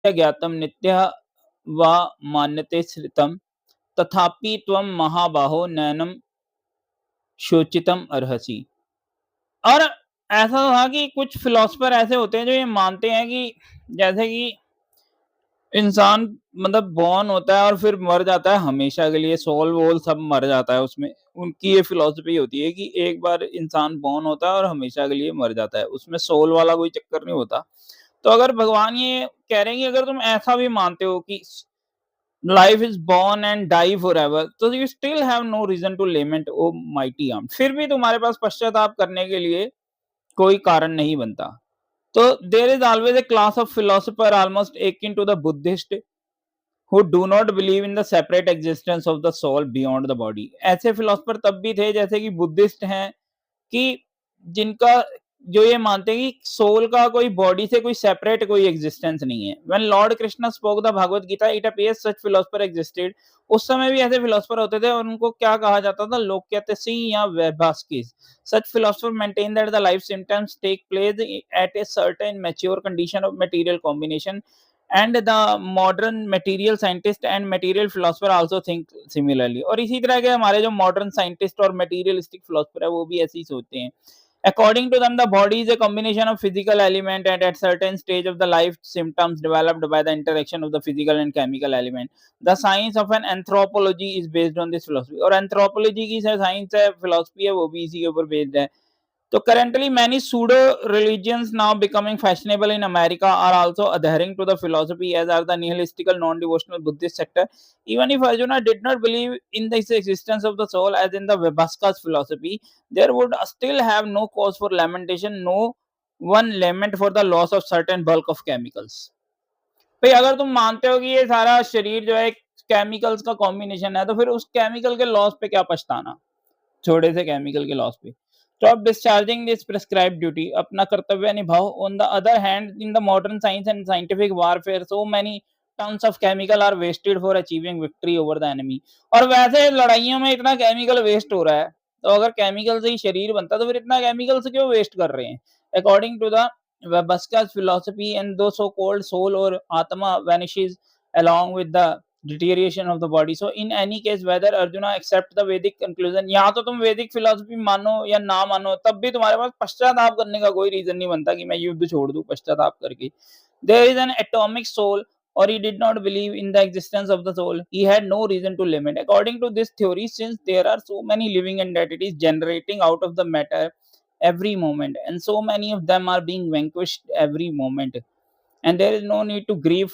ज्ञातं नित्यः वा मान्यते श्रितं तथापि त्वं महाबाहो नैनं शोचितुम् अर्हसि। और ऐसा था कि कुछ फिलोसोफर ऐसे होते हैं जो ये मानते हैं कि जैसे कि इंसान मतलब बॉर्न होता है और फिर मर जाता है हमेशा के लिए, सोल वोल सब मर जाता है उसमें। उनकी ये फिलॉसफी होती है कि एक बार इंसान बॉर्न होता है और हमेशा के लिए मर जाता है, उसमें सोल वाला कोई चक्कर नहीं होता। तो अगर भगवान ये कह रहे हैं कि अगर तुम ऐसा भी मानते हो कि life is born and die forever, तो you still have no reason to lament O mighty arm, फिर भी तुम्हारे पास पश्चाताप करने के लिए कोई कारण नहीं बनता। तो there is always a class of philosopher almost akin to the Buddhist who do not believe in the separate existence of the soul beyond the body। ऐसे फिलोसोफर तब भी थे जैसे कि बुद्धिस्ट हैं, कि जिनका जो ये मानते हैं कि सोल का कोई बॉडी से कोई सेपरेट कोई एग्जिस्टेंस नहीं है। When lord Krishna spoke the Bhagavad Gita it appears such philosopher existed. उस समय भी ऐसे फिलोसोफर होते थे और उनको क्या कहा जाता था, लोग कहते सी या वेबास्किस। Such philosopher maintain that the life symptoms take place at a certain mature condition of material combination, and the modern material scientist and material philosopher also think similarly. और इसी तरह के हमारे जो मॉडर्न साइंटिस्ट और मटेरियलिस्टिक फिलोसोफर है वो भी ऐसे ही सोचते हैं। According to them, the body is a combination of physical element, and at certain stage of the life, symptoms developed by the interaction of the physical and chemical element. The science of an anthropology is based on this philosophy। और anthropology की science है, philosophy है, वो भी इसी के ऊपर based है। So currently, many pseudo religions now becoming fashionable in America are also adhering to the philosophy, as are the nihilistical, non-devotional Buddhist sector. Even if Arjuna did not believe in the existence of the soul, as in the Vibhaska's philosophy, there would still have no cause for lamentation, no one lament for the loss of certain bulk of chemicals। भाई अगर तुम मानते हो कि ये सारा शरीर जो है केमिकल्स का कॉम्बिनेशन है, तो फिर उस केमिकल के लॉस पे क्या पछताना, छोटे से केमिकल के लॉस पे। Stop discharging this prescribed duty, अपना कर्तव्य निभाओ। On the other hand, in the modern science and scientific warfare, so many tons of chemical are wasted for achieving victory over the enemy. और वैसे लड़ाइयों में इतना chemical waste हो रहा है, तो अगर केमिकल से ही शरीर बनता तो फिर इतना केमिकल से क्यों वेस्ट कर रहे हैं। According to the Vibhaska's philosophy, and though so called soul or atma vanishes along with the deterioration of the body। So in any case, whether Arjuna accept the Vedic conclusion, या तो तुम वैदिक philosophy मानो या ना मानो, तब भी तुम्हारे पास पश्चाताप करने का कोई रीजन नहीं बनता कि मैं युद्ध छोड़ दूं पश्चाताप करके। There is an atomic soul, or he did not believe in the existence of the soul, he had no reason to limit। According to this theory, since there are so many living entities generating out of the matter every moment, and so many of them are being vanquished every moment, and there is no need to grieve